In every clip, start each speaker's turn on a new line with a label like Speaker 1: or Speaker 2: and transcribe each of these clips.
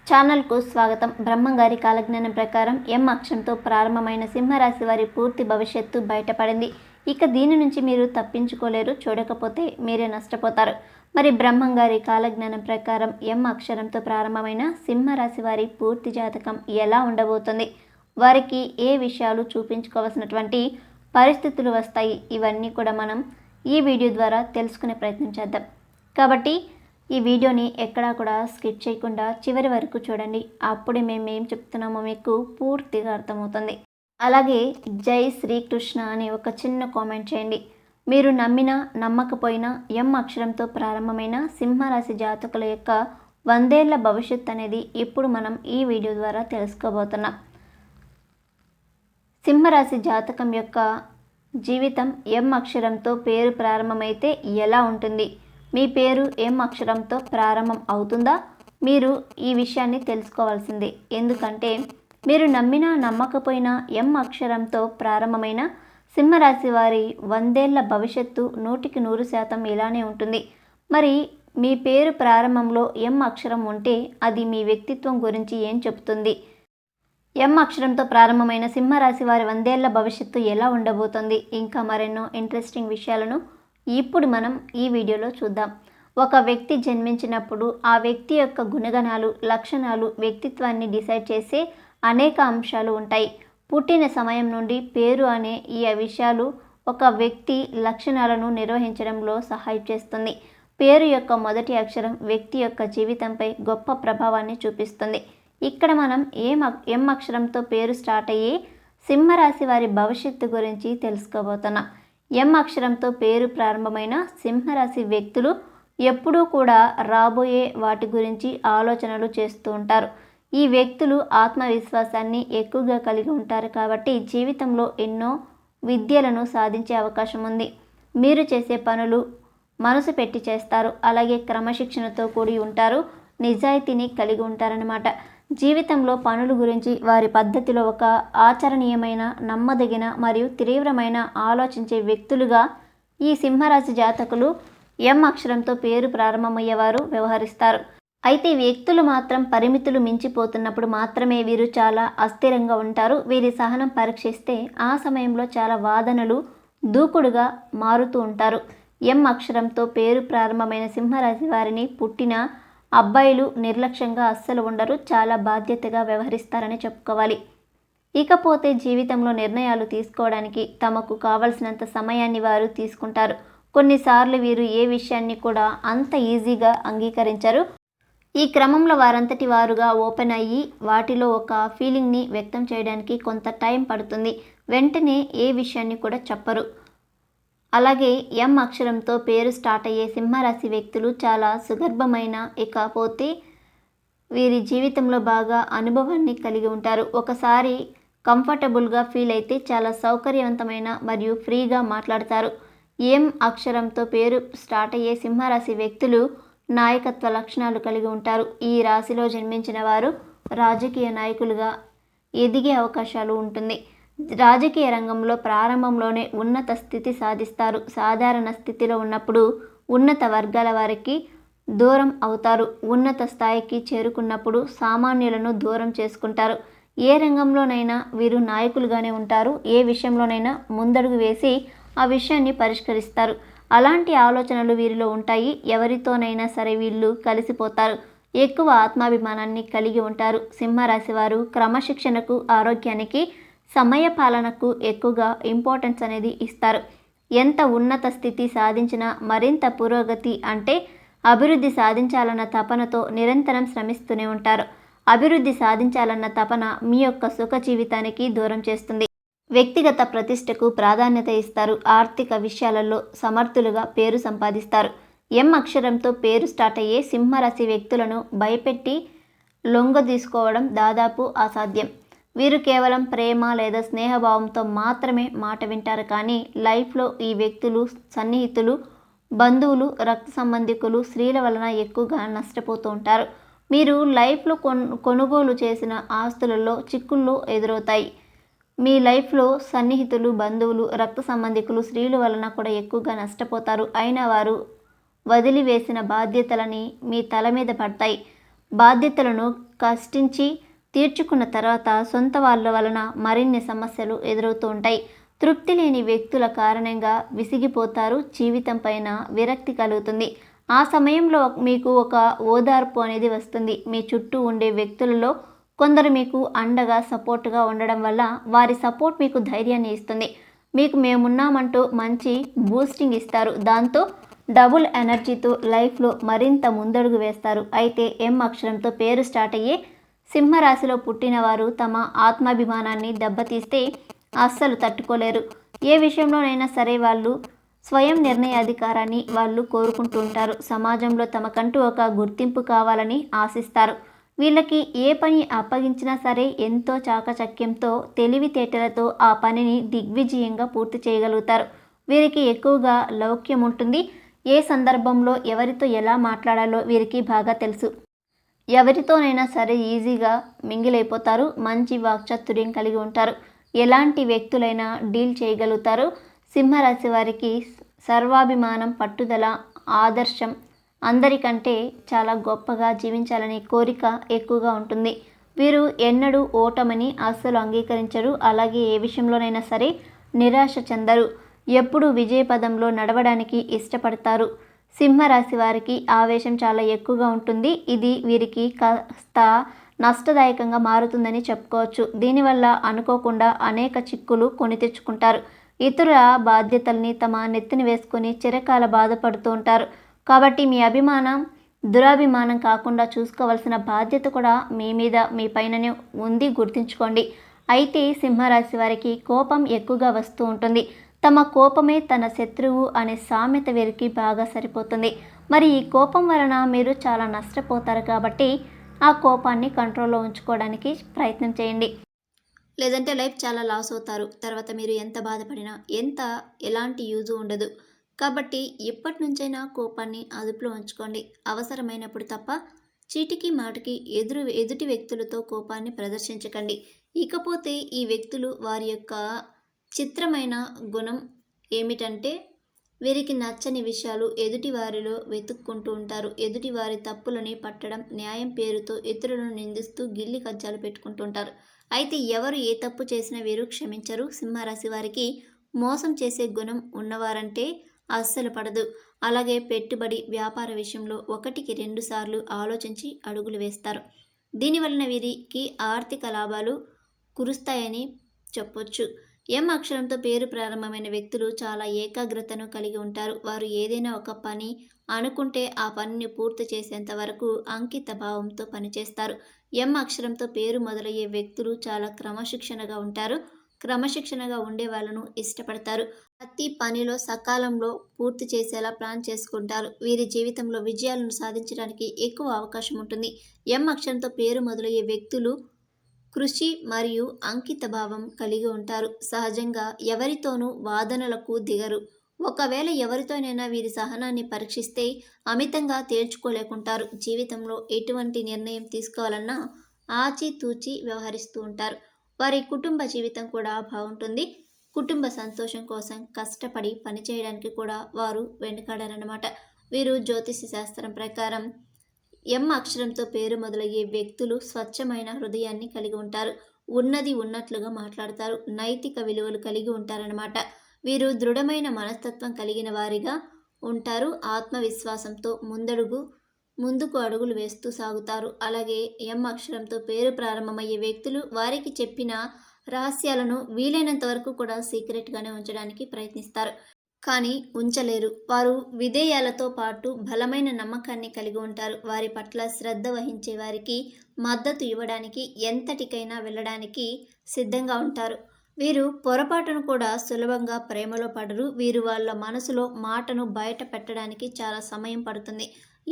Speaker 1: ఛానల్కు స్వాగతం. బ్రహ్మంగారి కాలజ్ఞానం ప్రకారం ఎం అక్షరంతో ప్రారంభమైన సింహరాశి వారి పూర్తి భవిష్యత్తు బయటపడింది. ఇక దీని నుంచి మీరు తప్పించుకోలేరు, చూడకపోతే మీరే నష్టపోతారు. మరి బ్రహ్మంగారి కాలజ్ఞానం ప్రకారం ఎం అక్షరంతో ప్రారంభమైన సింహరాశి వారి పూర్తి జాతకం ఎలా ఉండబోతుంది, వారికి ఏ విషయాలు చూపించుకోవాల్సినటువంటి పరిస్థితులు వస్తాయి, ఇవన్నీ కూడా మనం ఈ వీడియో ద్వారా తెలుసుకునే ప్రయత్నం చేద్దాం. కాబట్టి ఈ వీడియోని ఎక్కడా కూడా స్కిప్ చేయకుండా చివరి వరకు చూడండి. అప్పుడే మేము ఏం చెప్తున్నామో మీకు పూర్తిగా అర్థమవుతుంది. అలాగే జై శ్రీకృష్ణ అని ఒక చిన్న కామెంట్ చేయండి. మీరు నమ్మినా నమ్మకపోయినా ఎం అక్షరంతో ప్రారంభమైన సింహరాశి జాతకుల యొక్క 100 ఏళ్ల భవిష్యత్తు అనేది ఇప్పుడు మనం ఈ వీడియో ద్వారా తెలుసుకోబోతున్నాం. సింహరాశి జాతకం యొక్క జీవితం ఎం అక్షరంతో పేరు ప్రారంభమైతే ఎలా ఉంటుంది, మీ పేరు ఎం అక్షరంతో ప్రారంభం అవుతుందా, మీరు ఈ విషయాన్ని తెలుసుకోవాల్సిందే. ఎందుకంటే మీరు నమ్మినా నమ్మకపోయినా ఎం అక్షరంతో ప్రారంభమైన సింహరాశి వారి 100 ఏళ్ల భవిష్యత్తు 100కి 100% ఇలానే ఉంటుంది. మరి మీ పేరు ప్రారంభంలో ఎం అక్షరం ఉంటే అది మీ వ్యక్తిత్వం గురించి ఏం చెబుతుంది, ఎం అక్షరంతో ప్రారంభమైన సింహరాశి వారి 100 ఏళ్ల భవిష్యత్తు ఎలా ఉండబోతుంది, ఇంకా మరెన్నో ఇంట్రెస్టింగ్ విషయాలను ఇప్పుడు మనం ఈ వీడియోలో చూద్దాం. ఒక వ్యక్తి జన్మించినప్పుడు ఆ వ్యక్తి యొక్క గుణగణాలు, లక్షణాలు, వ్యక్తిత్వాన్ని డిసైడ్ చేసే అనేక అంశాలు ఉంటాయి. పుట్టిన సమయం నుండి పేరు అనే ఈ విషయాలు ఒక వ్యక్తి లక్షణాలను నిర్వహించడంలో సహాయం చేస్తుంది. పేరు యొక్క మొదటి అక్షరం వ్యక్తి యొక్క జీవితంపై గొప్ప ప్రభావాన్ని చూపిస్తుంది. ఇక్కడ మనం ఎం అక్షరంతో పేరు స్టార్ట్ అయ్యే సింహరాశి వారి భవిష్యత్తు గురించి తెలుసుకోబోతున్నాం. ఎం అక్షరంతో పేరు ప్రారంభమైన సింహరాశి వ్యక్తులు ఎప్పుడూ కూడా రాబోయే వాటి గురించి ఆలోచనలు చేస్తూ ఉంటారు. ఈ వ్యక్తులు ఆత్మవిశ్వాసాన్ని ఎక్కువగా కలిగి ఉంటారు కాబట్టి జీవితంలో ఎన్నో విద్యలను సాధించే అవకాశం ఉంది. మీరు చేసే పనులు మనసు పెట్టి చేస్తారు, అలాగే క్రమశిక్షణతో కూడి ఉంటారు, నిజాయితీని కలిగి ఉంటారన్నమాట. జీవితంలో పనుల గురించి వారి పద్ధతిలో ఒక ఆచరణీయమైన, నమ్మదగిన మరియు తీవ్రమైన ఆలోచించే వ్యక్తులుగా ఈ సింహరాశి జాతకులు ఎం అక్షరంతో పేరు ప్రారంభమయ్యేవారు వ్యవహరిస్తారు. అయితే వ్యక్తులు మాత్రం పరిమితులు మించిపోతున్నప్పుడు మాత్రమే వీరు చాలా అస్థిరంగా ఉంటారు. వీరి సహనం పరీక్షిస్తే ఆ సమయంలో చాలా వాదనలు దూకుడుగా మారుతూ ఉంటారు. ఎం అక్షరంతో పేరు ప్రారంభమైన సింహరాశి వారిని పుట్టిన అబ్బాయిలు నిర్లక్ష్యంగా అస్సలు ఉండరు, చాలా బాధ్యతగా వ్యవహరిస్తారని చెప్పుకోవాలి. ఇకపోతే జీవితంలో నిర్ణయాలు తీసుకోవడానికి తమకు కావలసినంత సమయాన్ని వారు తీసుకుంటారు. కొన్నిసార్లు వీరు ఏ విషయాన్ని కూడా అంత ఈజీగా అంగీకరించరు. ఈ క్రమంలో వారంతటి వారుగా ఓపెన్ అయ్యి వాటిలో ఒక ఫీలింగ్ని వ్యక్తం చేయడానికి కొంత టైం పడుతుంది. వెంటనే ఏ విషయాన్ని కూడా చెప్పరు. అలాగే ఎం అక్షరంతో పేరు స్టార్ట్ అయ్యే సింహరాశి వ్యక్తులు చాలా సుగర్భమైన, ఇకపోతే వీరి జీవితంలో బాగా అనుభవాన్ని కలిగి ఉంటారు. ఒకసారి కంఫర్టబుల్గా ఫీల్ అయితే చాలా సౌకర్యవంతమైన మరియు ఫ్రీగా మాట్లాడతారు. ఎం అక్షరంతో పేరు స్టార్ట్ అయ్యే సింహరాశి వ్యక్తులు నాయకత్వ లక్షణాలు కలిగి ఉంటారు. ఈ రాశిలో జన్మించిన వారు రాజకీయ నాయకులుగా ఎదిగే అవకాశాలు ఉంటుంది. రాజకీయ రంగంలో ప్రారంభంలోనే ఉన్నత స్థితి సాధిస్తారు. సాధారణ స్థితిలో ఉన్నప్పుడు ఉన్నత వర్గాల వారికి దూరం అవుతారు. ఉన్నత స్థాయికి చేరుకున్నప్పుడు సామాన్యులను దూరం చేసుకుంటారు. ఏ రంగంలోనైనా వీరు నాయకులుగానే ఉంటారు. ఏ విషయంలోనైనా ముందడుగు వేసి ఆ విషయాన్ని పరిష్కరిస్తారు. అలాంటి ఆలోచనలు వీరిలో ఉంటాయి. ఎవరితోనైనా సరే వీళ్ళు కలిసిపోతారు. ఎక్కువ ఆత్మాభిమానాన్ని కలిగి ఉంటారు. సింహరాశి వారు క్రమశిక్షణకు, ఆరోగ్యానికి, సమయ పాలనకు ఎక్కువగా ఇంపార్టెన్స్ అనేది ఇస్తారు. ఎంత ఉన్నత స్థితి సాధించినా మరింత పురోగతి అంటే అభివృద్ధి సాధించాలన్న తపనతో నిరంతరం శ్రమిస్తూనే ఉంటారు. అభివృద్ధి సాధించాలన్న తపన మీ యొక్క సుఖ జీవితానికి దూరం చేస్తుంది. వ్యక్తిగత ప్రతిష్టకు ప్రాధాన్యత ఇస్తారు. ఆర్థిక విషయాలలో సమర్థులుగా పేరు సంపాదిస్తారు. ఎం అక్షరంతో పేరు స్టార్ట్ అయ్యే సింహరాశి వ్యక్తులను భయపెట్టి లొంగదీసుకోవడం దాదాపు అసాధ్యం. వీరు కేవలం ప్రేమ లేదా స్నేహభావంతో మాత్రమే మాట వింటారు. కానీ లైఫ్లో ఈ వ్యక్తులు సన్నిహితులు, బంధువులు, రక్త సంబంధికులు, స్త్రీల వలన ఎక్కువగా నష్టపోతూ ఉంటారు. మీరు లైఫ్లో కొనుగోలు చేసిన ఆస్తులలో చిక్కుళ్ళు ఎదురవుతాయి. మీ లైఫ్లో సన్నిహితులు, బంధువులు, రక్త సంబంధికులు, స్త్రీల వలన కూడా ఎక్కువగా నష్టపోతారు. అయినా వారు వదిలివేసిన బాధ్యతలని మీ తల మీద పడతాయి. బాధ్యతలను కష్టించి తీర్చుకున్న తర్వాత సొంత వాళ్ళ వలన మరిన్ని సమస్యలు ఎదురవుతూ ఉంటాయి. తృప్తి లేని వ్యక్తుల కారణంగా విసిగిపోతారు, జీవితం పైన విరక్తి కలుగుతుంది. ఆ సమయంలో మీకు ఒక ఓదార్పు అనేది వస్తుంది. మీ చుట్టూ ఉండే వ్యక్తులలో కొందరు మీకు అండగా సపోర్ట్గా ఉండడం వల్ల వారి సపోర్ట్ మీకు ధైర్యాన్ని ఇస్తుంది. మీకు మేమున్నామంటూ మంచి బూస్టింగ్ ఇస్తారు. దాంతో డబుల్ ఎనర్జీతో లైఫ్లో మరింత ముందడుగు వేస్తారు. అయితే ఎం అక్షరంతో పేరు స్టార్ట్ అయ్యే సింహరాశిలో పుట్టిన వారు తమ ఆత్మాభిమానాన్ని దెబ్బతీస్తే అస్సలు తట్టుకోలేరు. ఏ విషయంలోనైనా సరే వాళ్ళు స్వయం నిర్ణయాధికారాన్ని వాళ్ళు కోరుకుంటూ ఉంటారు. సమాజంలో తమకంటూ ఒక గుర్తింపు కావాలని ఆశిస్తారు. వీళ్ళకి ఏ పని అప్పగించినా సరే ఎంతో చాకచక్యంతో తెలివితేటలతో ఆ పనిని దిగ్విజయంగా పూర్తి చేయగలుగుతారు. వీరికి ఎక్కువగా లౌక్యం ఉంటుంది. ఏ సందర్భంలో ఎవరితో ఎలా మాట్లాడాలో వీరికి బాగా తెలుసు. ఎవరితోనైనా సరే ఈజీగా మింగిలైపోతారు. మంచి వాక్చాతుర్యం కలిగి ఉంటారు. ఎలాంటి వ్యక్తులైనా డీల్ చేయగలుగుతారు. సింహరాశి వారికి సర్వాభిమానం, పట్టుదల, ఆదర్శం, అందరికంటే చాలా గొప్పగా జీవించాలనే కోరిక ఎక్కువగా ఉంటుంది. వీరు ఎన్నడూ ఓటమిని అస్సలు అంగీకరించరు. అలాగే ఏ విషయంలోనైనా సరే నిరాశ చెందరు. ఎప్పుడూ విజయపదంలో నడవడానికి ఇష్టపడతారు. సింహరాశి వారికి ఆవేశం చాలా ఎక్కువగా ఉంటుంది. ఇది వీరికి కాస్త నష్టదాయకంగా మారుతుందని చెప్పుకోవచ్చు. దీనివల్ల అనుకోకుండా అనేక చిక్కులు కొని తెచ్చుకుంటారు. ఇతరుల బాధ్యతల్ని తమ నెత్తిన వేసుకొని చిరకాల బాధపడుతూ ఉంటారు. కాబట్టి మీ అభిమానం దురాభిమానం కాకుండా చూసుకోవాల్సిన బాధ్యత కూడా మీ మీద, మీ పైననే ఉంది, గుర్తుంచుకోండి. అయితే సింహరాశి వారికి కోపం ఎక్కువగా వస్తూ ఉంటుంది. తమ కోపమే తన శత్రువు అనే సామెత వీరికి బాగా సరిపోతుంది. మరి ఈ కోపం వలన మీరు చాలా నష్టపోతారు. కాబట్టి ఆ కోపాన్ని కంట్రోల్లో ఉంచుకోవడానికి ప్రయత్నం చేయండి. లేదంటే లైఫ్ చాలా లాస్ అవుతారు. తర్వాత మీరు ఎంత బాధపడినా ఎలాంటి యూజ్ ఉండదు. కాబట్టి ఎప్పటి నుంచైనా కోపాన్ని అదుపులో ఉంచుకోండి. అవసరమైనప్పుడు తప్ప చీటికి మాటికి ఎదుటి వ్యక్తులతో కోపాన్ని ప్రదర్శించకండి. ఇకపోతే ఈ వ్యక్తులు వారి యొక్క చిత్రమైన గుణం ఏమిటంటే వీరికి నచ్చని విషయాలు ఎదుటి వారిలో వెతుక్కుంటూ ఉంటారు. ఎదుటి వారి తప్పులని పట్టడం, న్యాయం పేరుతో ఇతరులను నిందిస్తూ గిల్లి కజ్జాలు పెట్టుకుంటుంటారు. అయితే ఎవరు ఏ తప్పు చేసినా వీరు క్షమించరు. సింహరాశి వారికి మోసం చేసే గుణం ఉన్నవారంటే అస్సలు పడదు. అలాగే పెట్టుబడి, వ్యాపార విషయంలో 1కి 2 సార్లు ఆలోచించి అడుగులు వేస్తారు. దీనివలన వీరికి ఆర్థిక లాభాలు కురుస్తాయని చెప్పొచ్చు. ఎం అక్షరంతో పేరు ప్రారంభమైన వ్యక్తులు చాలా ఏకాగ్రతను కలిగి ఉంటారు. వారు ఏదైనా ఒక పని అనుకుంటే ఆ పనిని పూర్తి చేసేంత వరకు అంకిత భావంతో పనిచేస్తారు. ఎం అక్షరంతో పేరు మొదలయ్యే వ్యక్తులు చాలా క్రమశిక్షణగా ఉంటారు. క్రమశిక్షణగా ఉండే వాళ్ళను ఇష్టపడతారు. ప్రతి పనిలో సకాలంలో పూర్తి చేసేలా ప్లాన్ చేసుకుంటారు. వీరి జీవితంలో విజయాలను సాధించడానికి ఎక్కువ అవకాశం ఉంటుంది. ఎం అక్షరంతో పేరు మొదలయ్యే వ్యక్తులు కృషి మరియు అంకిత భావం కలిగి ఉంటారు. సహజంగా ఎవరితోనూ వాదనలకు దిగరు. ఒకవేళ ఎవరితోనైనా వీరి సహనాన్ని పరీక్షిస్తే అమితంగా తేల్చుకోలేకుంటారు. జీవితంలో ఎటువంటి నిర్ణయం తీసుకోవాలన్నా ఆచితూచి వ్యవహరిస్తూ ఉంటారు. వారి కుటుంబ జీవితం కూడా బాగుంటుంది. కుటుంబ సంతోషం కోసం కష్టపడి పనిచేయడానికి కూడా వారు వెనుకాడరన్నమాట. వీరు జ్యోతిష శాస్త్రం ప్రకారం ఎం అక్షరంతో పేరు మొదలయ్యే వ్యక్తులు స్వచ్ఛమైన హృదయాన్ని కలిగి ఉంటారు. ఉన్నది ఉన్నట్లుగా మాట్లాడతారు. నైతిక విలువలు కలిగి ఉంటారన్నమాట. వీరు దృఢమైన మనస్తత్వం కలిగిన వారిగా ఉంటారు. ఆత్మవిశ్వాసంతో ముందుకు అడుగులు వేస్తూ సాగుతారు. అలాగే ఎం అక్షరంతో పేరు ప్రారంభమయ్యే వ్యక్తులు వారికి చెప్పిన రహస్యాలను వీలైనంత వరకు కూడా సీక్రెట్గానే ఉంచడానికి ప్రయత్నిస్తారు. కానీ ఉంచలేరు. వారు విధేయాలతో పాటు బలమైన నమ్మకాన్ని కలిగి ఉంటారు. వారి పట్ల శ్రద్ధ వహించే వారికి మద్దతు ఇవ్వడానికి ఎంతటికైనా వెళ్ళడానికి సిద్ధంగా ఉంటారు. వీరు పొరపాటును కూడా సులభంగా ప్రేమలో పడరు. వీరు వాళ్ళ మనసులో మాటను బయట పెట్టడానికి చాలా సమయం పడుతుంది.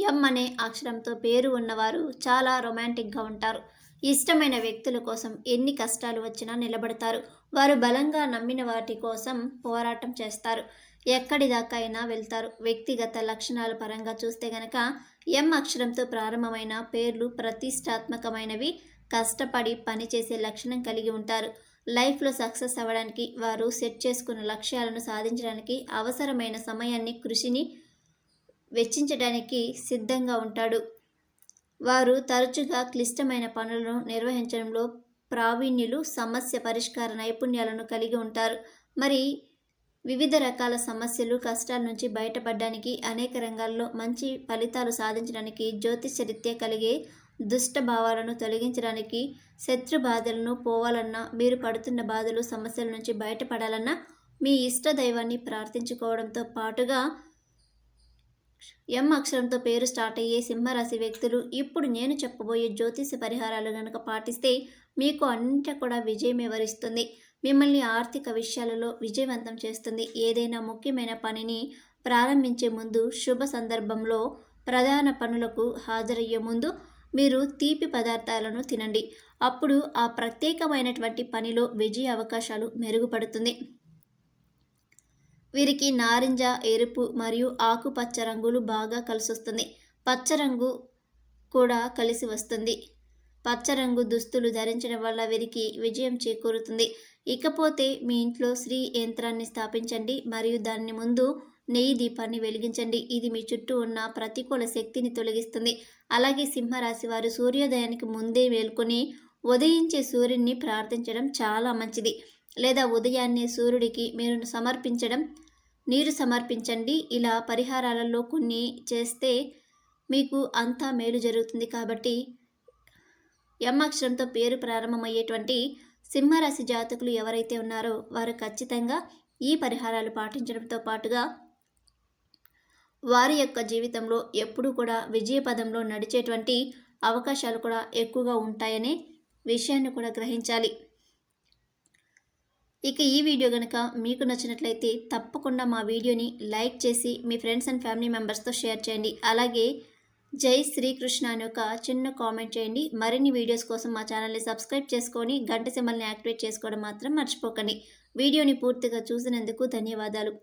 Speaker 1: ఎం అనే అక్షరంతో పేరు ఉన్నవారు చాలా రొమాంటిక్గా ఉంటారు. ఇష్టమైన వ్యక్తుల కోసం ఎన్ని కష్టాలు వచ్చినా నిలబడతారు. వారు బలంగా నమ్మిన వాటి కోసం పోరాటం చేస్తారు. ఎక్కడి దాకా అయినా వెళ్తారు. వ్యక్తిగత లక్షణాల పరంగా చూస్తే గనక ఎం అక్షరంతో ప్రారంభమైన పేర్లు ప్రతిష్టాత్మకమైనవి. కష్టపడి పనిచేసే లక్షణం కలిగి ఉంటారు. లైఫ్లో సక్సెస్ అవ్వడానికి, వారు సెట్ చేసుకున్న లక్ష్యాలను సాధించడానికి అవసరమైన సమయాన్ని, కృషిని వెచ్చించడానికి సిద్ధంగా ఉంటాడు. వారు తరచుగా క్లిష్టమైన పనులను నిర్వహించడంలో ప్రావీణ్యులు, సమస్య పరిష్కార నైపుణ్యాలను కలిగి ఉంటారు. మరి వివిధ రకాల సమస్యలు, కష్టాల నుంచి బయటపడడానికి, అనేక రంగాల్లో మంచి ఫలితాలు సాధించడానికి, జ్యోతిష్యరీత్యా కలిగే దుష్ట భావాలను తొలగించడానికి, శత్రు బాధలను పోవాలన్నా, మీరు పడుతున్న బాధలు, సమస్యల నుంచి బయటపడాలన్నా మీ ఇష్ట దైవాన్ని ప్రార్థించుకోవడంతో పాటుగా ఎం అక్షరంతో పేరు స్టార్ట్ అయ్యే సింహరాశి వ్యక్తులు ఇప్పుడు నేను చెప్పబోయే జ్యోతిష పరిహారాలు గనక పాటిస్తే మీకు అన్నింటా కూడా విజయమే వరిస్తుంది. మిమ్మల్ని ఆర్థిక విషయాలలో విజయవంతం చేస్తుంది. ఏదైనా ముఖ్యమైన పనిని ప్రారంభించే ముందు, శుభ సందర్భంలో, ప్రధాన పనులకు హాజరయ్యే ముందు మీరు తీపి పదార్థాలను తినండి. అప్పుడు ఆ ప్రత్యేకమైనటువంటి పనిలో విజయ అవకాశాలు మెరుగుపడుతుంది. వీరికి నారింజ, ఎరుపు మరియు ఆకుపచ్చ రంగులు బాగా కలిసొస్తుంది. పచ్చ రంగు కూడా కలిసి వస్తుంది. పచ్చ రంగు దుస్తులు ధరించడం వల్ల వీరికి విజయం చేకూరుతుంది. ఇకపోతే మీ ఇంట్లో శ్రీ యంత్రాన్ని స్థాపించండి మరియు దాని ముందు నెయ్యి దీపాన్ని వెలిగించండి. ఇది మీ చుట్టూ ఉన్న ప్రతికూల శక్తిని తొలగిస్తుంది. అలాగే సింహరాశి వారు సూర్యోదయానికి ముందే మేల్కొని ఉదయించే సూర్యుడిని ప్రార్థించడం చాలా మంచిది. లేదా ఉదయాన్నే సూర్యుడికి నీరు సమర్పించండి. ఇలా పరిహారాలలో కొన్ని చేస్తే మీకు అంతా మేలు జరుగుతుంది. కాబట్టి ఎం అక్షరంతో పేరు ప్రారంభమయ్యేటువంటి సింహరాశి జాతకులు ఎవరైతే ఉన్నారో వారు ఖచ్చితంగా ఈ పరిహారాలు పాటించడంతో పాటుగా వారి యొక్క జీవితంలో ఎప్పుడూ కూడా విజయపదంలో నడిచేటువంటి అవకాశాలు కూడా ఎక్కువగా ఉంటాయనే విషయాన్ని కూడా గ్రహించాలి. ఇక ఈ వీడియో కనుక మీకు నచ్చినట్లయితే తప్పకుండా మా వీడియోని లైక్ చేసి మీ ఫ్రెండ్స్ అండ్ ఫ్యామిలీ మెంబర్స్తో షేర్ చేయండి. అలాగే జై శ్రీకృష్ణ అని ఒక చిన్న కామెంట్ చేయండి. మరిన్ని వీడియోస్ కోసం మా ఛానల్ని సబ్స్క్రైబ్ చేసుకొని గంట సింబల్ని యాక్టివేట్ చేసుకోవడం మాత్రం మర్చిపోకండి. వీడియోని పూర్తిగా చూసినందుకు ధన్యవాదాలు.